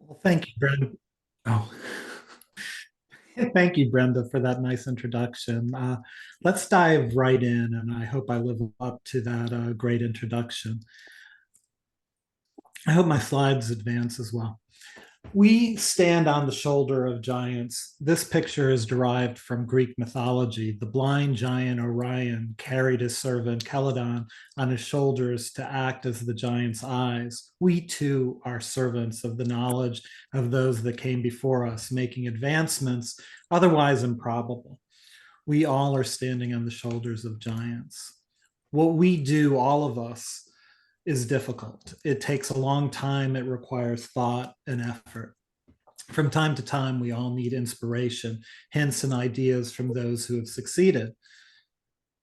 Well, thank you, Brenda. Oh, thank you, Brenda, for that nice introduction. Let's dive right in, and I hope I live up to that great introduction. I hope my slides advance as well. We stand on the shoulder of giants. This picture is derived from Greek mythology. The blind giant Orion carried his servant Celadon on his shoulders to act as the giant's eyes. We too are servants of the knowledge of those that came before us, making advancements otherwise improbable. We all are standing on the shoulders of giants. What we do, all of us, is difficult. It takes a long time. It requires thought and effort. From time to time, we all need inspiration, hints, and ideas from those who have succeeded.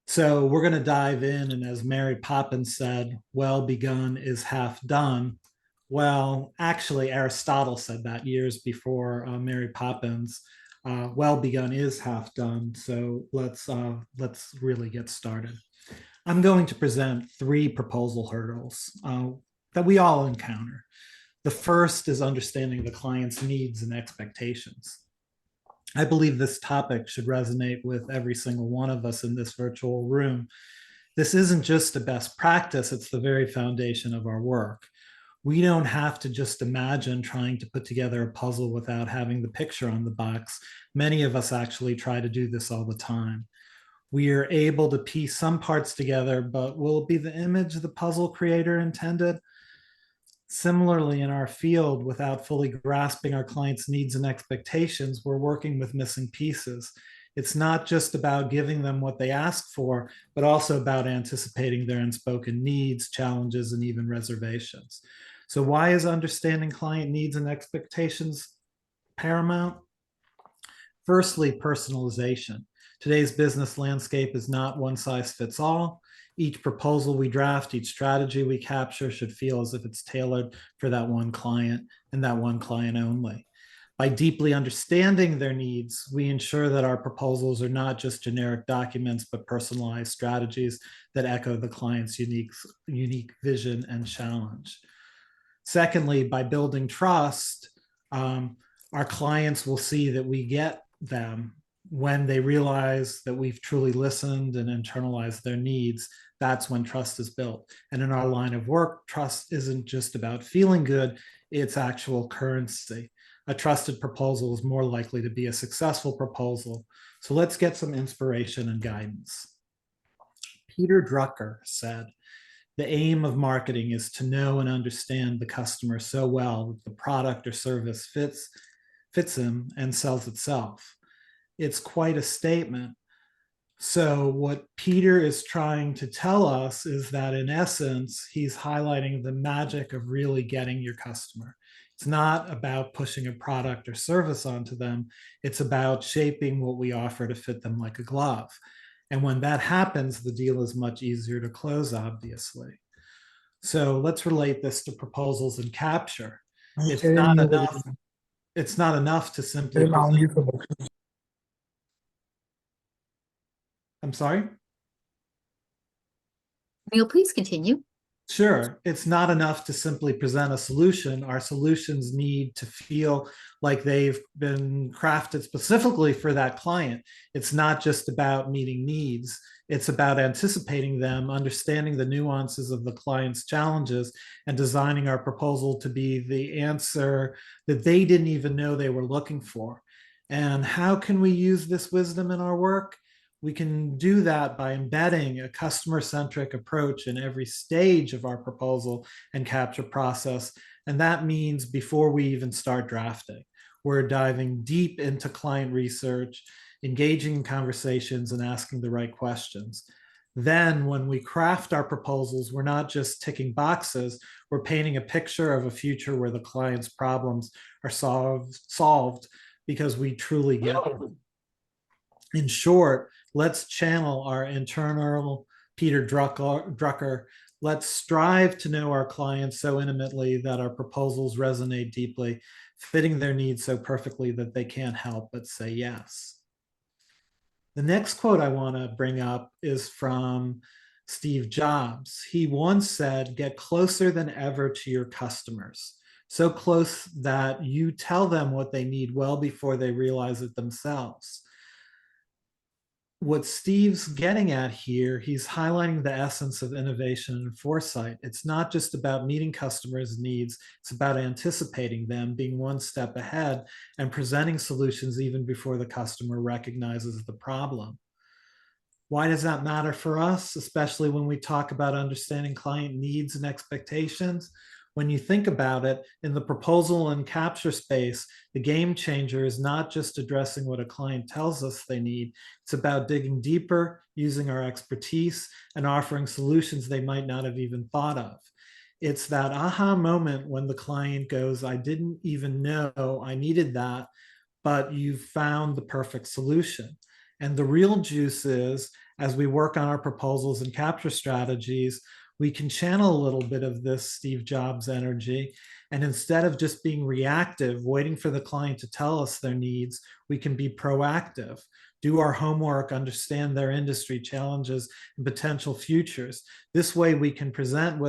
So we're going to dive in. And as Mary Poppins said, well begun is half done. Well, actually, Aristotle said that years before Mary Poppins. Well begun is half done. So let's really get started. I'm going to present three proposal hurdles that we all encounter. The first is understanding the client's needs and expectations. I believe this topic should resonate with every single one of us in this virtual room. This isn't just a best practice, it's the very foundation of our work. We don't have to just imagine trying to put together a puzzle without having the picture on the box. Many of us actually try to do this all the time. We are able to piece some parts together, but will it be the image the puzzle creator intended? Similarly, in our field, without fully grasping our clients' needs and expectations, we're working with missing pieces. It's not just about giving them what they ask for, but also about anticipating their unspoken needs, challenges, and even reservations. So, why is understanding client needs and expectations paramount? Firstly, personalization. Today's business landscape is not one size fits all. Each proposal we draft, each strategy we capture should feel as if it's tailored for that one client and that one client only. By deeply understanding their needs, we ensure that our proposals are not just generic documents, but personalized strategies that echo the client's unique vision and challenge. Secondly, by building trust, our clients will see that we get them when they realize that we've truly listened and internalized their needs. That's when trust is built. And in our line of work, trust isn't just about feeling good, it's actual currency. A trusted proposal is more likely to be a successful proposal. So let's get some inspiration and guidance. Peter Drucker said, the aim of marketing is to know and understand the customer so well that the product or service fits him and sells itself. It's quite a statement. So, what Peter is trying to tell us is that in essence, he's highlighting the magic of really getting your customer. It's not about pushing a product or service onto them, it's about shaping what we offer to fit them like a glove. And when that happens, the deal is much easier to close, obviously. So let's relate this to proposals and capture. It's Senin not niye öyle enough. dedin? It's not enough to simply Benim present. hangi bakıyorsun? I'm sorry. Neal, please continue. Sure, it's not enough to simply present a solution. Our solutions need to feel like they've been crafted specifically for that client. It's not just about meeting needs, it's about anticipating them, understanding the nuances of the client's challenges, and designing our proposal to be the answer that they didn't even know they were looking for. And how can we use this wisdom in our work? We can do that by embedding a customer-centric approach in every stage of our proposal and capture process. And that means before we even start drafting, we're diving deep into client research, engaging in conversations, and asking the right questions. Then, when we craft our proposals, we're not just ticking boxes, we're painting a picture of a future where the client's problems are solved because we truly get them. In short, let's channel our internal Peter Drucker. Let's strive to know our clients so intimately that our proposals resonate deeply, fitting their needs so perfectly that they can't help but say yes. The next quote I want to bring up is from Steve Jobs. He once said, get closer than ever to your customers. so close that you tell them what they need well before they realize it themselves. What Steve's getting at here, he's highlighting the essence of innovation and foresight. It's not just about meeting customers' needs, it's about anticipating them, being one step ahead, and presenting solutions even before the customer recognizes the problem. Why does that matter for us, especially when we talk about understanding client needs and expectations? When you think about it, in the proposal and capture space, the game changer is not just addressing what a client tells us they need. It's about digging deeper, using our expertise, and offering solutions they might not have even thought of. It's that aha moment when the client goes, I didn't even know I needed that, but you've found the perfect solution. And the real juice is, as we work on our proposals and capture strategies, we can channel a little bit of this Steve Jobs energy. And instead of just being reactive, waiting for the client to tell us their needs, we can be proactive, do our homework, understand their industry challenges and potential futures. This way we can present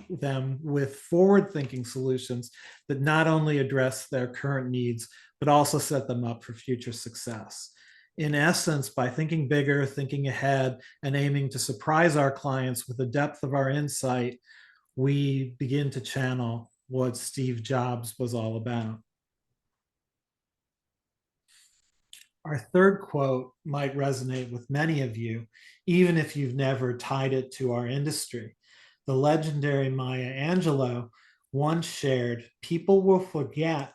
them with forward-thinking solutions that not only address their current needs, but also set them up for future success. In essence, by thinking bigger, thinking ahead, and aiming to surprise our clients with the depth of our insight, we begin to channel what Steve Jobs was all about. Our third quote might resonate with many of you, even if you've never tied it to our industry. The legendary Maya Angelou once shared, people will forget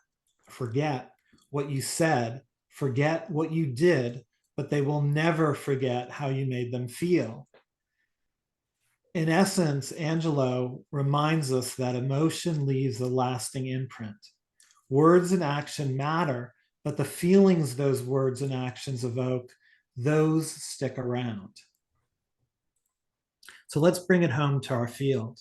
what you said, forget what you did, but they will never forget how you made them feel. In essence, Angelou reminds us that emotion leaves a lasting imprint. Words and action matter, but the feelings those words and actions evoke, those stick around. So let's bring it home to our field.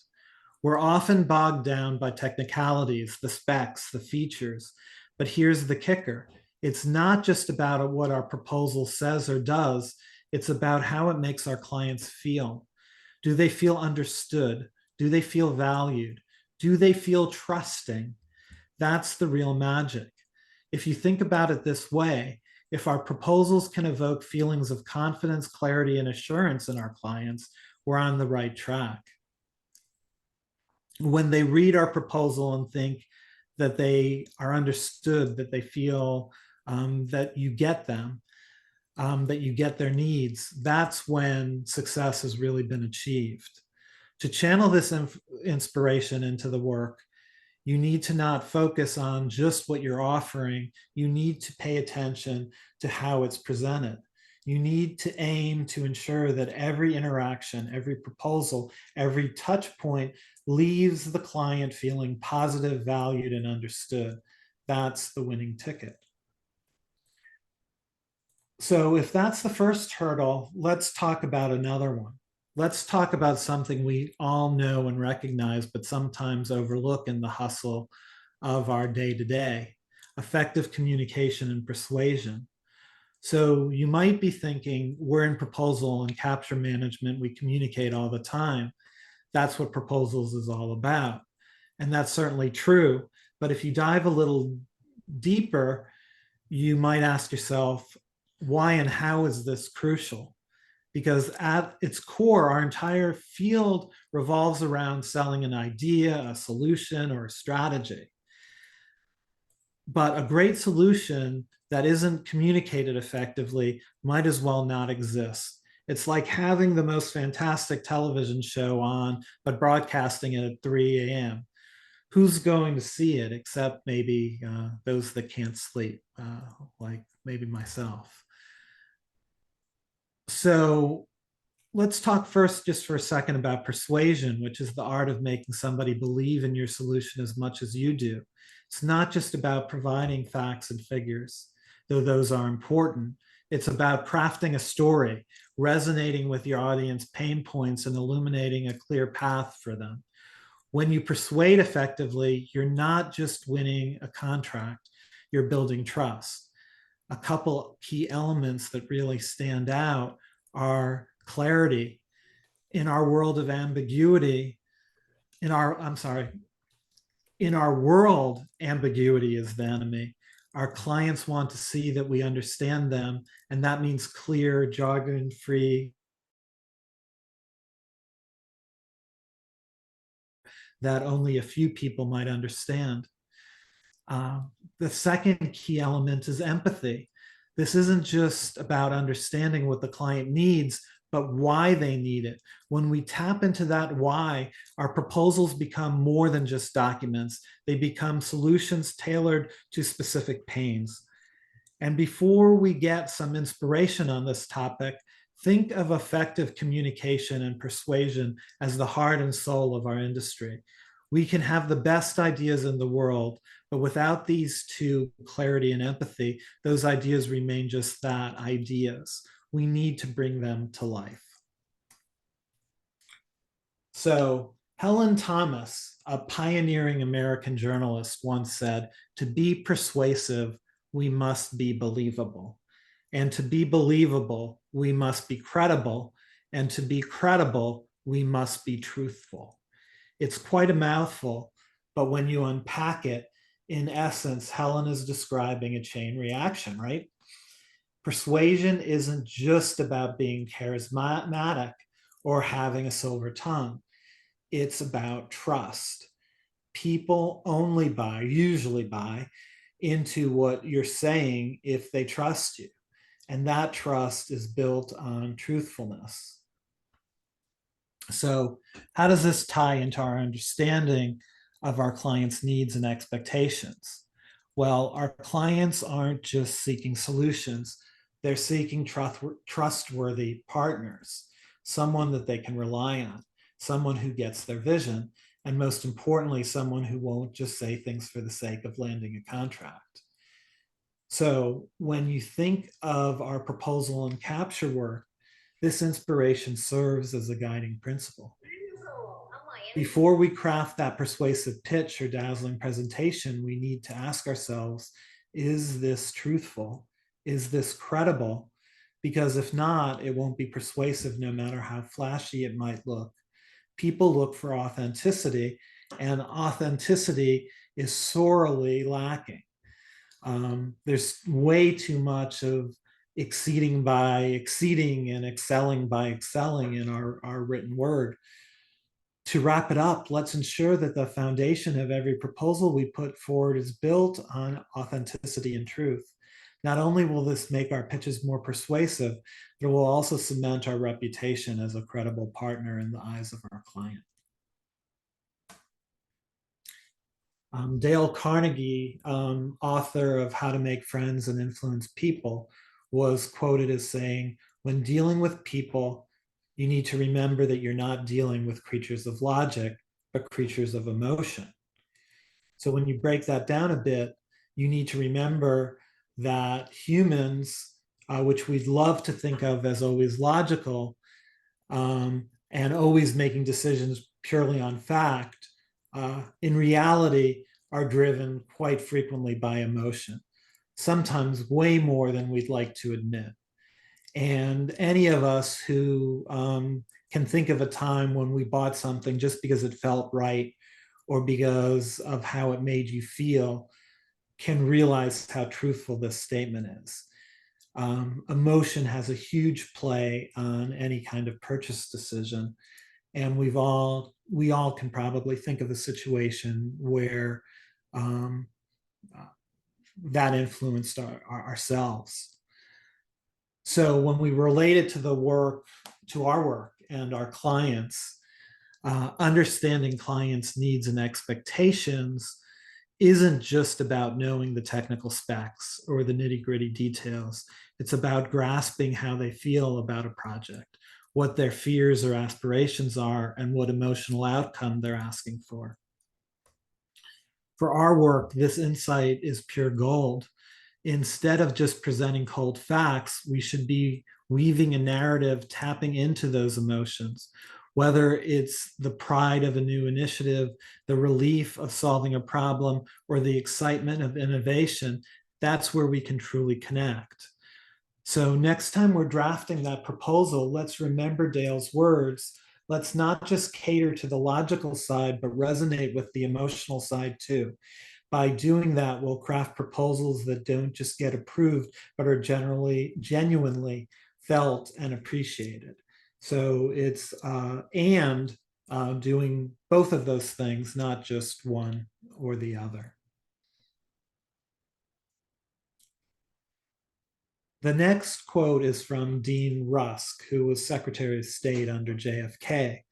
We're often bogged down by technicalities, the specs, the features, but here's the kicker. It's not just about what our proposal says or does, it's about how it makes our clients feel. Do they feel understood? Do they feel valued? Do they feel trusting? That's the real magic. If you think about it this way, if our proposals can evoke feelings of confidence, clarity, and assurance in our clients, we're on the right track. When they read our proposal and think that they are understood, that they feel that you get them, that you get their needs, that's when success has really been achieved. To channel this inspiration into the work, you need to not focus on just what you're offering. You need to pay attention to how it's presented. You need to aim to ensure that every interaction, every proposal, every touch point leaves the client feeling positive, valued, and understood. That's the winning ticket. So if that's the first hurdle, let's talk about another one. Let's talk about something we all know and recognize, but sometimes overlook in the hustle of our day-to-day, effective communication and persuasion. So you might be thinking, we're in proposal and capture management, we communicate all the time. That's what proposals is all about. And that's certainly true. But if you dive a little deeper, you might ask yourself, why and how is this crucial? Because at its core, our entire field revolves around selling an idea, a solution, or a strategy. But a great solution that isn't communicated effectively might as well not exist. It's like having the most fantastic television show on, but broadcasting it at 3 a.m. Who's going to see it except maybe those that can't sleep, like maybe myself. So let's talk first just for a second about persuasion, which is the art of making somebody believe in your solution as much as you do. It's not just about providing facts and figures, though those are important. It's about crafting a story, resonating with your audience pain points and illuminating a clear path for them. When you persuade effectively, you're not just winning a contract, you're building trust. A couple key elements that really stand out are clarity. In our world of ambiguity, in In our world, ambiguity is the enemy. Our clients want to see that we understand them, and that means clear, jargon-free, that only a few people might understand. The second key element is empathy. This isn't just about understanding what the client needs, but why they need it. When we tap into that why, our proposals become more than just documents. They become solutions tailored to specific pains. And before we get some inspiration on this topic, think of effective communication and persuasion as the heart and soul of our industry. We can have the best ideas in the world, but without these two, clarity and empathy, those ideas remain just that, ideas. We need to bring them to life. So Helen Thomas, a pioneering American journalist, once said, "To be persuasive, we must be believable. And to be believable, we must be credible. And to be credible, we must be truthful." It's quite a mouthful, but when you unpack it, in essence, Helen is describing a chain reaction, right? Persuasion isn't just about being charismatic or having a silver tongue. It's about trust. People usually buy into what you're saying if they trust you. And that trust is built on truthfulness. So, how does this tie into our understanding of our clients' needs and expectations? Well, our clients aren't just seeking solutions, they're seeking trustworthy partners, someone that they can rely on, someone who gets their vision, and most importantly, someone who won't just say things for the sake of landing a contract. So, when you think of our proposal and capture work, this inspiration serves as a guiding principle. Before we craft that persuasive pitch or dazzling presentation, we need to ask ourselves, is this truthful? Is this credible? Because if not, it won't be persuasive no matter how flashy it might look. People look for authenticity, and authenticity is sorely lacking. There's way too much of exceeding by exceeding and excelling by excelling in our written word. To wrap it up, let's ensure that the foundation of every proposal we put forward is built on authenticity and truth. Not only will this make our pitches more persuasive, but it will also cement our reputation as a credible partner in the eyes of our client. Dale Carnegie, author of How to Make Friends and Influence People, was quoted as saying, "When dealing with people, you need to remember that you're not dealing with creatures of logic, but creatures of emotion." So when you break that down a bit, you need to remember that humans, which we'd love to think of as always logical, and always making decisions purely on fact, in reality are driven quite frequently by emotion, sometimes way more than we'd like to admit. And any of us who can think of a time when we bought something just because it felt right or because of how it made you feel can realize how truthful this statement is. Emotion has a huge play on any kind of purchase decision, and we all can probably think of a situation where that influenced ourselves. So when we relate it to our work and our clients, understanding clients' needs and expectations isn't just about knowing the technical specs or the nitty-gritty details. It's about grasping how they feel about a project, what their fears or aspirations are, and what emotional outcome they're asking for. For our work, this insight is pure gold. Instead of just presenting cold facts, we should be weaving a narrative, tapping into those emotions, whether it's the pride of a new initiative, the relief of solving a problem, or the excitement of innovation. That's where we can truly connect. So next time we're drafting that proposal, let's remember Dale's words. Let's not just cater to the logical side, but resonate with the emotional side too. By doing that, we'll craft proposals that don't just get approved, but are generally genuinely felt and appreciated. So it's doing both of those things, not just one or the other. The next quote is from Dean Rusk, who was Secretary of State under JFK.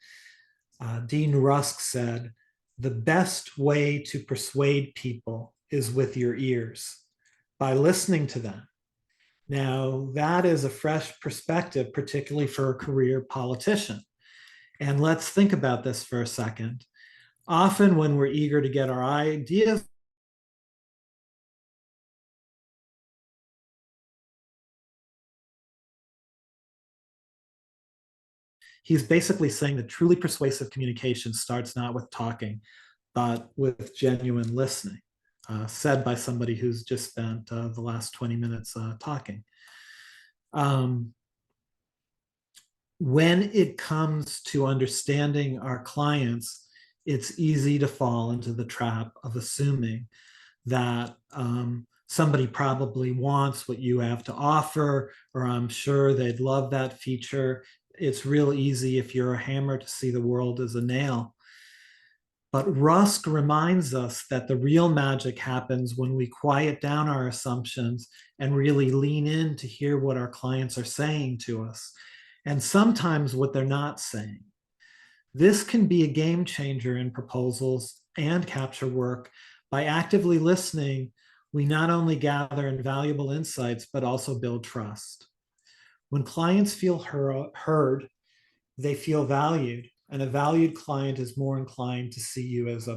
Dean Rusk said, "The best way to persuade people is with your ears, by listening to them." Now, that is a fresh perspective, particularly for a career politician. And let's think about this for a second. Often, when we're eager to get our ideas, he's basically saying that truly persuasive communication starts not with talking, but with genuine listening, said by somebody who's just spent the last 20 minutes talking. When it comes to understanding our clients, it's easy to fall into the trap of assuming that somebody probably wants what you have to offer, or I'm sure they'd love that feature. It's real easy if you're a hammer to see the world as a nail. But Rusk reminds us that the real magic happens when we quiet down our assumptions and really lean in to hear what our clients are saying to us, and sometimes what they're not saying. This can be a game changer in proposals and capture work. By actively listening, we not only gather invaluable insights, but also build trust. When clients feel heard, they feel valued, and a valued client is more inclined to see you as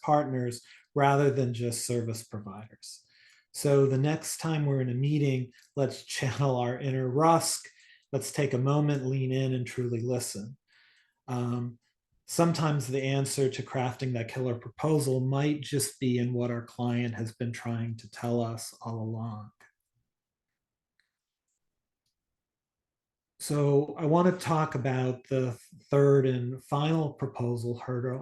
partners rather than just service providers. So the next time we're in a meeting, let's channel our inner Rusk. Let's take a moment, lean in, and truly listen. Sometimes the answer to crafting that killer proposal might just be in what our client has been trying to tell us all along. So I want to talk about the third and final proposal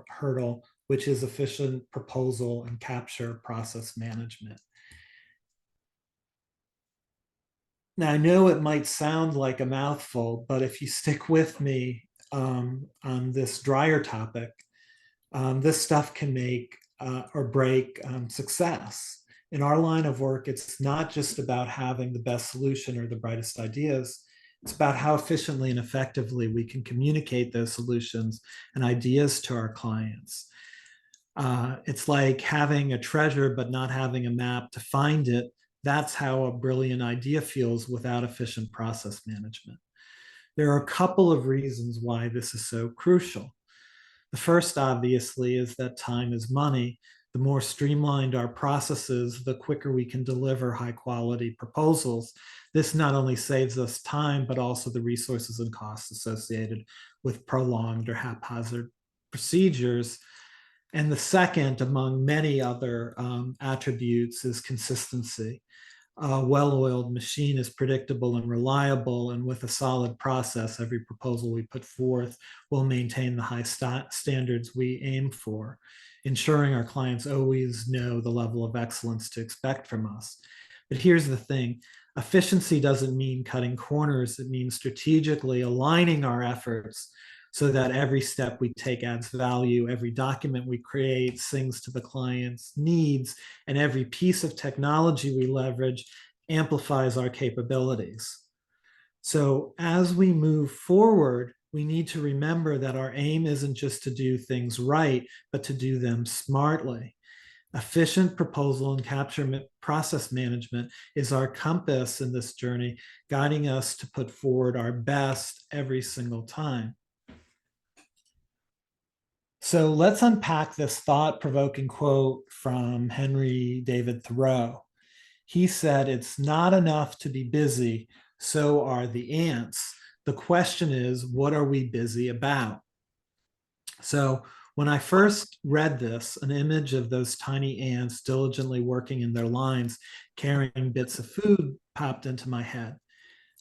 hurdle, which is efficient proposal and capture process management. Now, I know it might sound like a mouthful, but if you stick with me on this drier topic, this stuff can make or break success. In our line of work, it's not just about having the best solution or the brightest ideas. It's about how efficiently and effectively we can communicate those solutions and ideas to our clients. It's like having a treasure but not having a map to find it. That's how a brilliant idea feels without efficient process management. There are a couple of reasons why this is so crucial. The first, obviously, is that time is money. The more streamlined our processes, the quicker we can deliver high quality proposals. This not only saves us time, but also the resources and costs associated with prolonged or haphazard procedures. And the second, among many other attributes, is consistency. A well-oiled machine is predictable and reliable, and with a solid process, every proposal we put forth will maintain the high standards we aim for, ensuring our clients always know the level of excellence to expect from us. But here's the thing: efficiency doesn't mean cutting corners. It means strategically aligning our efforts so that every step we take adds value, every document we create sings to the client's needs, and every piece of technology we leverage amplifies our capabilities. So as we move forward, we need to remember that our aim isn't just to do things right, but to do them smartly. Efficient proposal and capture process management is our compass in this journey, guiding us to put forward our best every single time. So let's unpack this thought-provoking quote from Henry David Thoreau. He said, "It's not enough to be busy, so are the ants. The question is, what are we busy about?" So when I first read this, an image of those tiny ants diligently working in their lines, carrying bits of food popped into my head.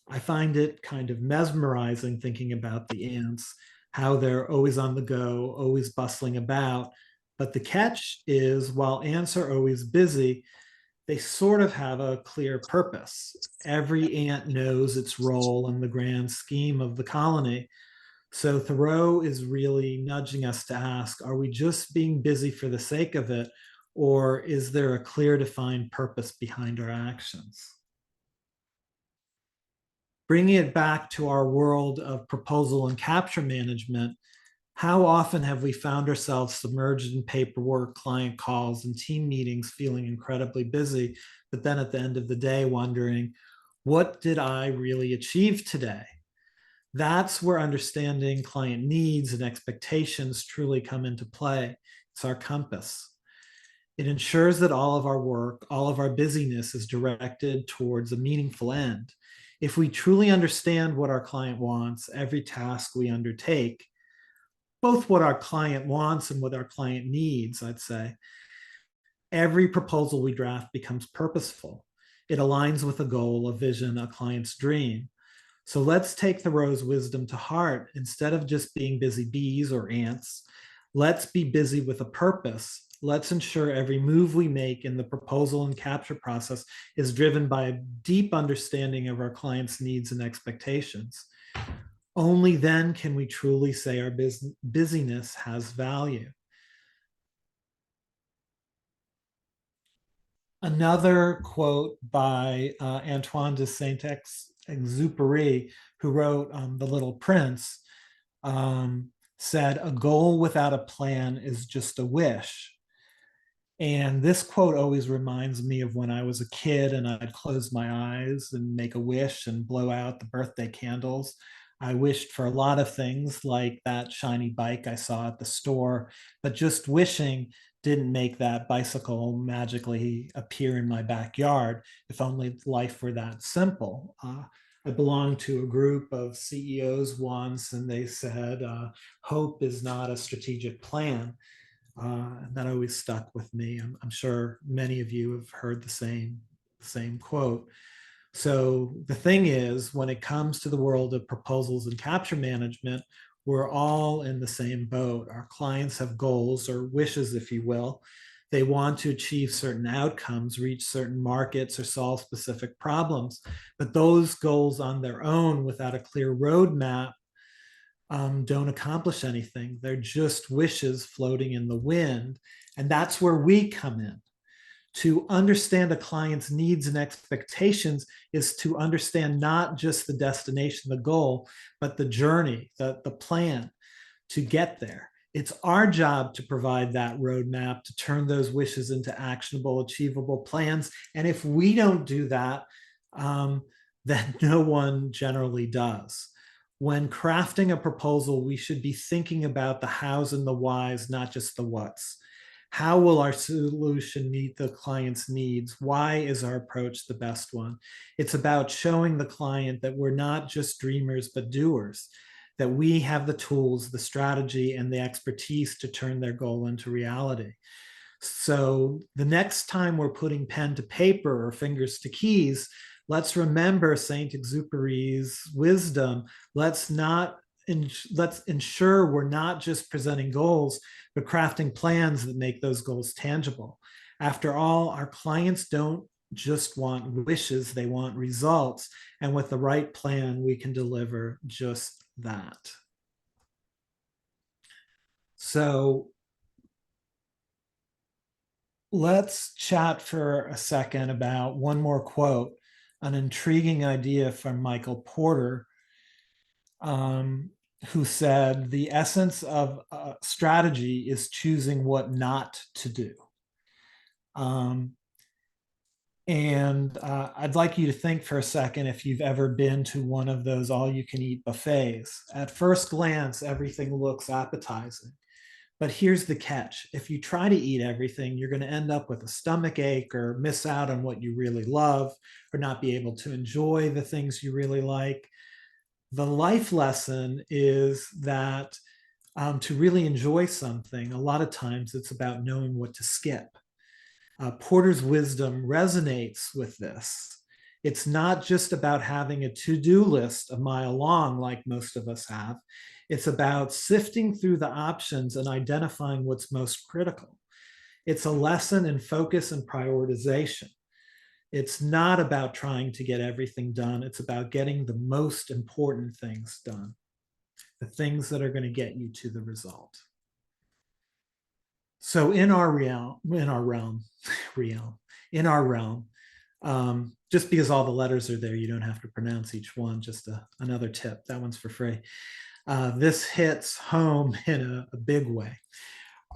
I find it kind of mesmerizing thinking about the ants, how they're always on the go, always bustling about. But the catch is while ants are always busy, they sort of have a clear purpose. Every ant knows its role in the grand scheme of the colony. So Thoreau is really nudging us to ask, are we just being busy for the sake of it? Or is there a clear defined purpose behind our actions? Bringing it back to our world of proposal and capture management, how often have we found ourselves submerged in paperwork, client calls, and team meetings, feeling incredibly busy, but then at the end of the day wondering, what did I really achieve today? That's where understanding client needs and expectations truly come into play. It's our compass. It ensures that all of our work, all of our busyness is directed towards a meaningful end. If we truly understand what our client wants, every task we undertake, both what our client wants and what our client needs, I'd say, every proposal we draft becomes purposeful. It aligns with a goal, a vision, a client's dream. So let's take Thoreau's wisdom to heart. Instead of just being busy bees or ants, let's be busy with a purpose. Let's ensure every move we make in the proposal and capture process is driven by a deep understanding of our clients' needs and expectations. Only then can we truly say our busyness has value. Another quote by Antoine de Saint-Exupéry, who wrote The Little Prince, said, "A goal without a plan is just a wish." And this quote always reminds me of when I was a kid and I'd close my eyes and make a wish and blow out the birthday candles. I wished for a lot of things like that shiny bike I saw at the store, but just wishing didn't make that bicycle magically appear in my backyard. If only life were that simple. I belonged to a group of CEOs once, and they said, hope is not a strategic plan. That always stuck with me. I'm sure many of you have heard the same quote. So the thing is, when it comes to the world of proposals and capture management, we're all in the same boat. Our clients have goals or wishes, if you will. They want to achieve certain outcomes, reach certain markets, or solve specific problems. But those goals on their own, without a clear roadmap, don't accomplish anything. They're just wishes floating in the wind. And that's where we come in. To understand a client's needs and expectations is to understand not just the destination, the goal, but the journey, the plan to get there. It's our job to provide that roadmap, to turn those wishes into actionable, achievable plans. And if we don't do that, then no one generally does. When crafting a proposal, we should be thinking about the hows and the whys, not just the whats. How will our solution meet the client's needs? Why is our approach the best one? It's about showing the client that we're not just dreamers, but doers, that we have the tools, the strategy, and the expertise to turn their goal into reality. So the next time we're putting pen to paper or fingers to keys, let's remember Saint-Exupéry's wisdom. Let's ensure we're not just presenting goals, but crafting plans that make those goals tangible. After all, our clients don't just want wishes, they want results. And with the right plan, we can deliver just that. So let's chat for a second about one more quote, an intriguing idea from Michael Porter, who said, "The essence of strategy is choosing what not to do." And I'd like you to think for a second if you've ever been to one of those all-you-can-eat buffets. At first glance, everything looks appetizing. But here's the catch. If you try to eat everything, you're going to end up with a stomach ache or miss out on what you really love or not be able to enjoy the things you really like. The life lesson is that to really enjoy something, a lot of times it's about knowing what to skip. Porter's wisdom resonates with this. It's not just about having a to-do list a mile long like most of us have. It's about sifting through the options and identifying what's most critical. It's a lesson in focus and prioritization. It's not about trying to get everything done. It's about getting the most important things done, the things that are going to get you to the result. So in our realm, just because all the letters are there, you don't have to pronounce each one. Just another tip. That one's for free. This hits home in a big way.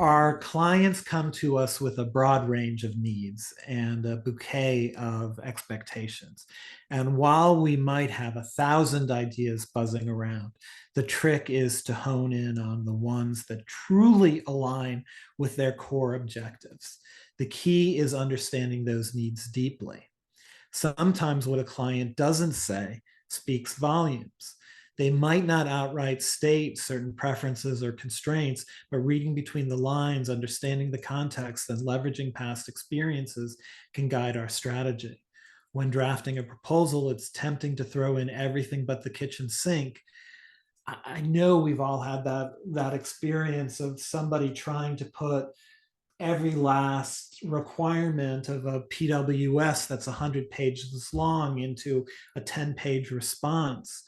Our clients come to us with a broad range of needs and a bouquet of expectations. And while we might have 1,000 ideas buzzing around, the trick is to hone in on the ones that truly align with their core objectives. The key is understanding those needs deeply. Sometimes what a client doesn't say speaks volumes. They might not outright state certain preferences or constraints, but reading between the lines, understanding the context, and leveraging past experiences can guide our strategy. When drafting a proposal, it's tempting to throw in everything but the kitchen sink. I know we've all had that experience of somebody trying to put every last requirement of a PWS that's 100 pages long into a 10-page response.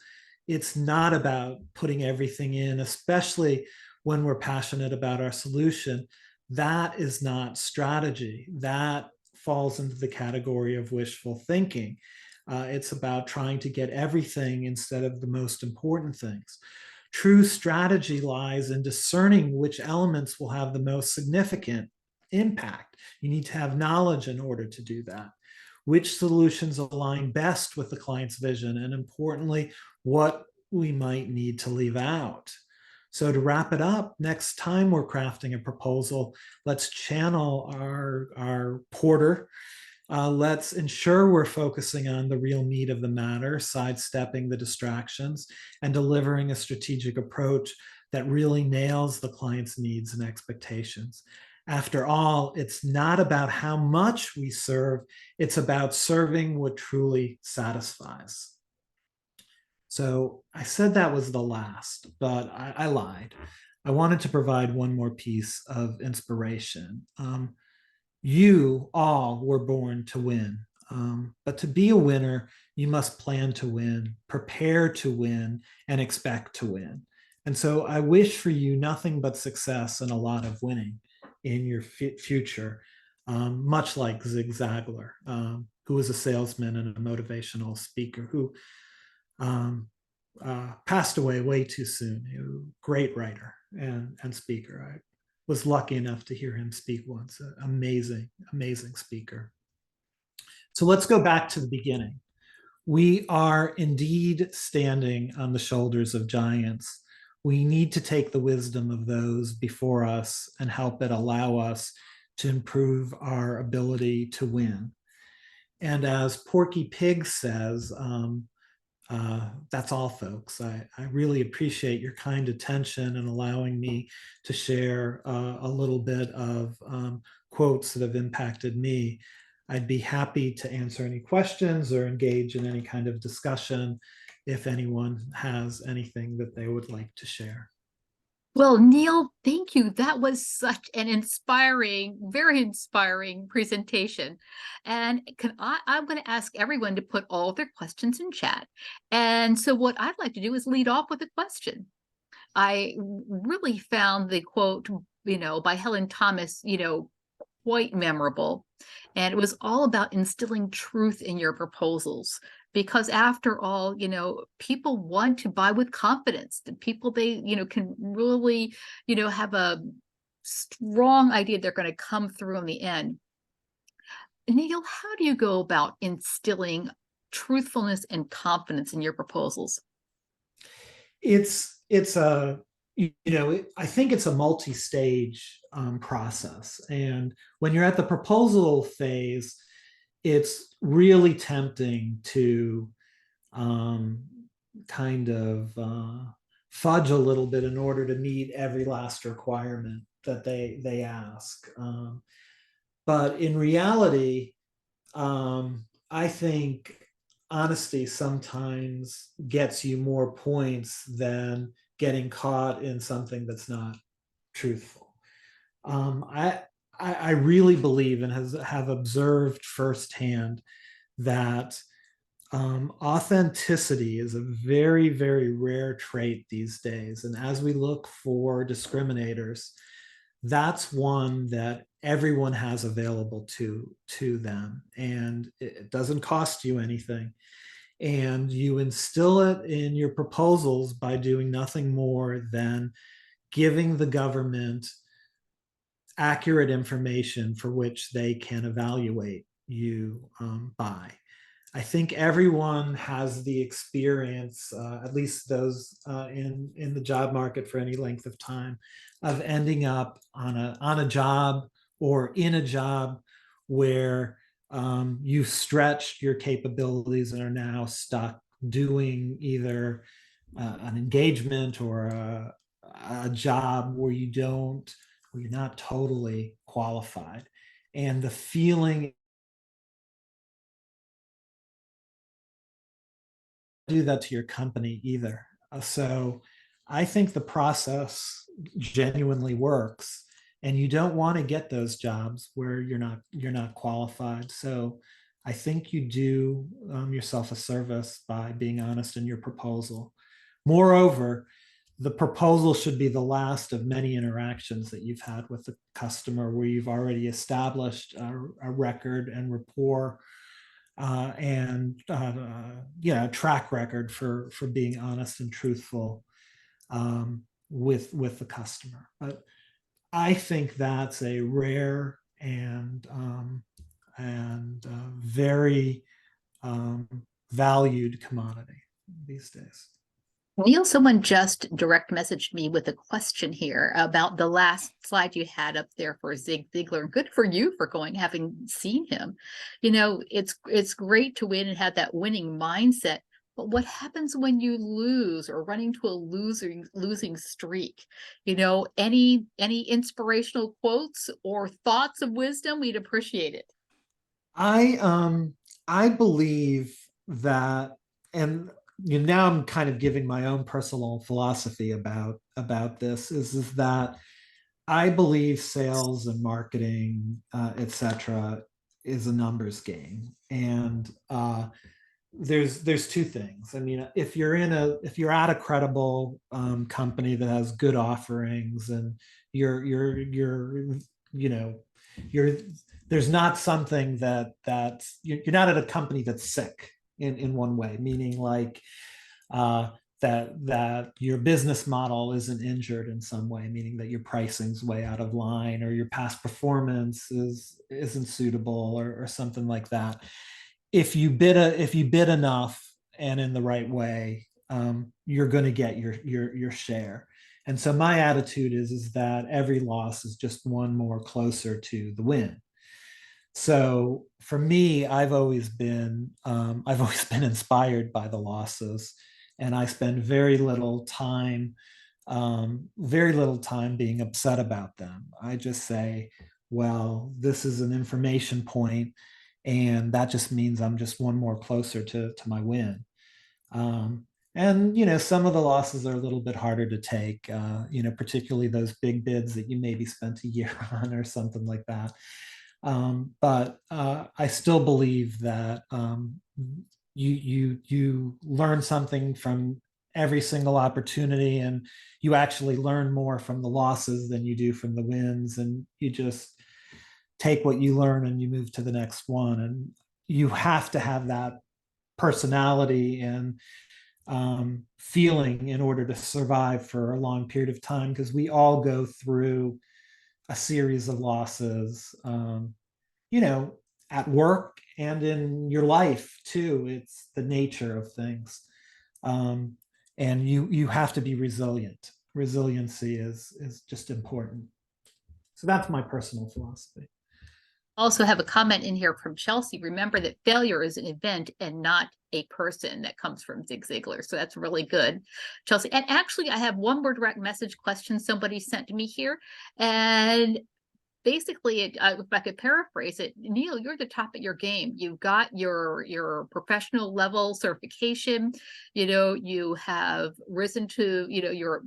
It's not about putting everything in, especially when we're passionate about our solution. That is not strategy. That falls into the category of wishful thinking. It's about trying to get everything instead of the most important things. True strategy lies in discerning which elements will have the most significant impact. You need to have knowledge in order to do that. Which solutions align best with the client's vision, and importantly, what we might need to leave out. So to wrap it up, next time we're crafting a proposal, let's channel our porter. Let's ensure we're focusing on the real meat of the matter, sidestepping the distractions, and delivering a strategic approach that really nails the client's needs and expectations. After all, it's not about how much we serve, it's about serving what truly satisfies. So I said that was the last, but I lied. I wanted to provide one more piece of inspiration. You all were born to win. But to be a winner, you must plan to win, prepare to win, and expect to win. And so I wish for you nothing but success and a lot of winning in your future, much like Zig Ziglar, who was a salesman and a motivational speaker who passed away way too soon. He was a great writer and speaker. I was lucky enough to hear him speak once. Amazing, amazing speaker. So let's go back to the beginning. We are indeed standing on the shoulders of giants. We need to take the wisdom of those before us and help it allow us to improve our ability to win. And as Porky Pig says, that's all, folks. I really appreciate your kind attention and allowing me to share a little bit of quotes that have impacted me. I'd be happy to answer any questions or engage in any kind of discussion if anyone has anything that they would like to share. Well, Neal, thank you. That was such an inspiring, very inspiring presentation. And I'm going to ask everyone to put all their questions in chat. And so what I'd like to do is lead off with a question. I really found the quote, by Helen Thomas, quite memorable. And it was all about instilling truth in your proposals. Because after all, people want to buy with confidence. The people they, can really, have a strong idea they're going to come through in the end. Neal, how do you go about instilling truthfulness and confidence in your proposals? It's a I think it's a multi-stage process, and when you're at the proposal phase, it's really tempting to um, kind of fudge a little bit in order to meet every last requirement that they ask. But in reality, I think honesty sometimes gets you more points than getting caught in something that's not truthful. I really believe and have observed firsthand that authenticity is a very, very rare trait these days. And as we look for discriminators, that's one that everyone has available to them. And it doesn't cost you anything. And you instill it in your proposals by doing nothing more than giving the government accurate information for which they can evaluate you by. I think everyone has the experience, at least those in the job market for any length of time, of ending up on a job or in a job where you've stretched your capabilities and are now stuck doing either an engagement or a job where where you're not totally qualified, and the feeling do that to your company either. So I think the process genuinely works, and you don't want to get those jobs where you're not qualified. So I think you do yourself a service by being honest in your proposal. Moreover, the proposal should be the last of many interactions that you've had with the customer where you've already established a record and rapport and yeah, track record for being honest and truthful with the customer. But I think that's a rare and very valued commodity these days. Neal, someone just direct messaged me with a question here about the last slide you had up there for Zig Ziglar. Good for you for going, having seen him. You know, it's great to win and have that winning mindset. But what happens when you lose or run into a losing streak? You know, any inspirational quotes or thoughts of wisdom? We'd appreciate it. I believe that, and now I'm kind of giving my own personal philosophy about this is that I believe sales and marketing, etc., is a numbers game, and there's two things. I mean, if you're at a credible company that has good offerings, and you're you know you're there's not something that's you're not at a company that's sick in one way, meaning like that your business model isn't injured in some way, meaning that your pricing's way out of line or your past performance isn't suitable or something like that. If you bid enough and in the right way, you're going to get your share. And so my attitude is that every loss is just one more closer to the win. So for me, I've always been inspired by the losses, and I spend very little time being upset about them. I just say, well, this is an information point, and that just means I'm just one more closer to my win. And some of the losses are a little bit harder to take, particularly those big bids that you maybe spent a year on or something like that. But I still believe that you learn something from every single opportunity, and you actually learn more from the losses than you do from the wins, and you just take what you learn and you move to the next one. And you have to have that personality and feeling in order to survive for a long period of time, because we all go through a series of losses, at work and in your life too. It's the nature of things. And you have to be resilient. Resiliency is just important. So that's my personal philosophy. Also have a comment in here from Chelsea. Remember that failure is an event and not a person. That comes from Zig Ziglar. So that's really good, Chelsea. And actually, I have one more direct message question somebody sent to me here. And basically, if I could paraphrase it, Neal, you're the top of your game. You've got your professional level certification. You have risen to, your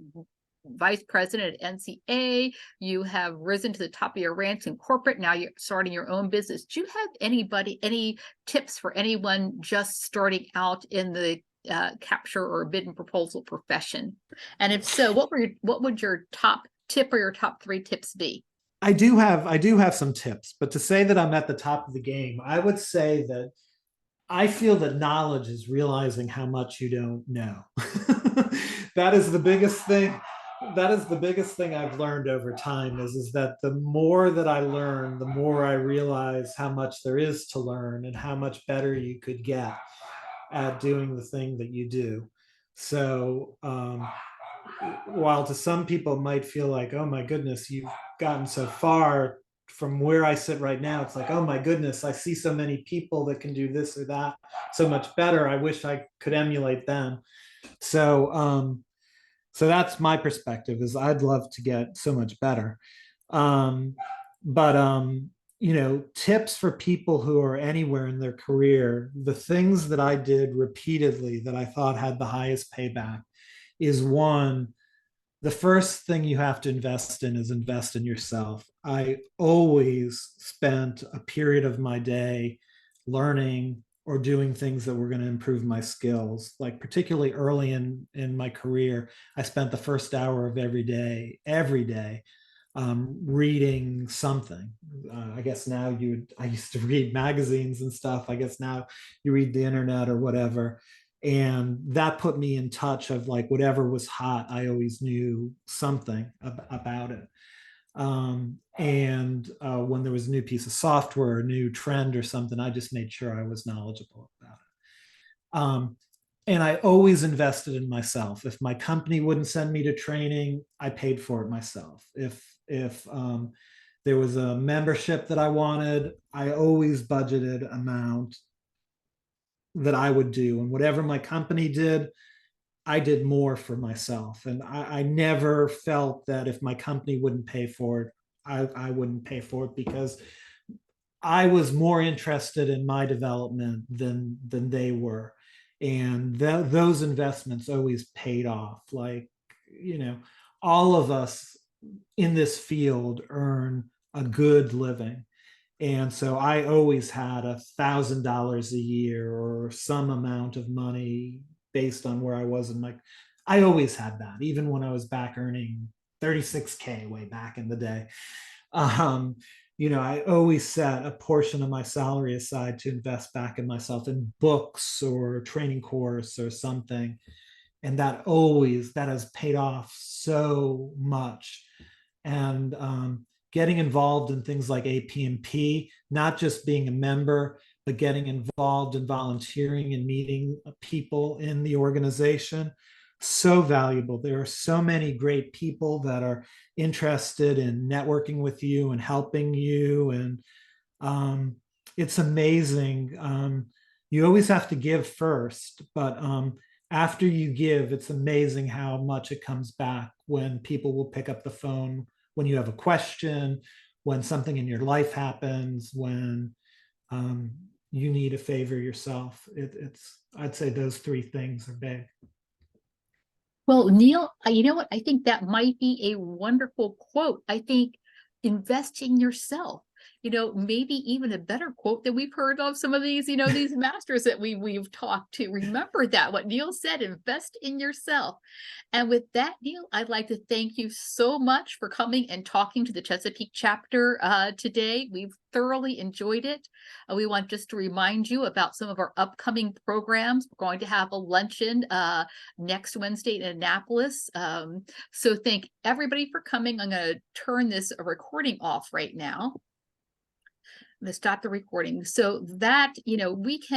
vice president at NCA. You have risen to the top of your ranks in corporate. Now you're starting your own business. Do you have any tips for anyone just starting out in the capture or bid and proposal profession? And if so, what would your top tip or your top 3 tips be? I do have some tips, but to say that I'm at the top of the game, I would say that I feel that knowledge is realizing how much you don't know. That is the biggest thing. That is the biggest thing I've learned over time is that the more that I learn, the more I realize how much there is to learn and how much better you could get at doing the thing that you do. So, while to some people it might feel like, oh my goodness, you've gotten so far from where I sit right now, it's like, oh my goodness, I see so many people that can do this or that so much better. I wish I could emulate them. So, so that's my perspective is I'd love to get so much better. Um, but tips for people who are anywhere in their career, the things that I did repeatedly that I thought had the highest payback is one, the first thing you have to invest in is invest in yourself. I always spent a period of my day learning or doing things that were going to improve my skills. Like particularly early in my career, I spent the first hour of every day, reading something. I guess now I used to read magazines and stuff. I guess now you read the internet or whatever. And that put me in touch of like whatever was hot, I always knew something about it. And when there was a new piece of software, a new trend or something, I just made sure I was knowledgeable about it. And I always invested in myself. If my company wouldn't send me to training, I paid for it myself. If there was a membership that I wanted, I always budgeted amount that I would do, and whatever my company did, I did more for myself. And I never felt that if my company wouldn't pay for it, I wouldn't pay for it because I was more interested in my development than they were. And those investments always paid off. Like, you know, all of us in this field earn a good living. And so I always had $1,000 a year or some amount of money based on where I was in my. I always had that, even when I was back earning 36K way back in the day. Um, I always set a portion of my salary aside to invest back in myself in books or training course or something. And that has paid off so much. And getting involved in things like APMP, not just being a member, but getting involved in volunteering and meeting people in the organization, so valuable. There are so many great people that are interested in networking with you and helping you. And um, it's amazing. You always have to give first, but after you give, it's amazing how much it comes back when people will pick up the phone when you have a question, when something in your life happens, when um, you need a favor yourself. I'd say those 3 things are big. Well, Neal, you know what? I think that might be a wonderful quote. I think invest in yourself, maybe even a better quote that we've heard of some of these, these masters that we've talked to. Remember that what Neal said, invest in yourself. And with that, Neal, I'd like to thank you so much for coming and talking to the Chesapeake chapter today. We've thoroughly enjoyed it. We want just to remind you about some of our upcoming programs. We're going to have a luncheon next Wednesday in Annapolis. So thank everybody for coming. I'm going to turn this recording off right now. I'm going to stop the recording so that, we can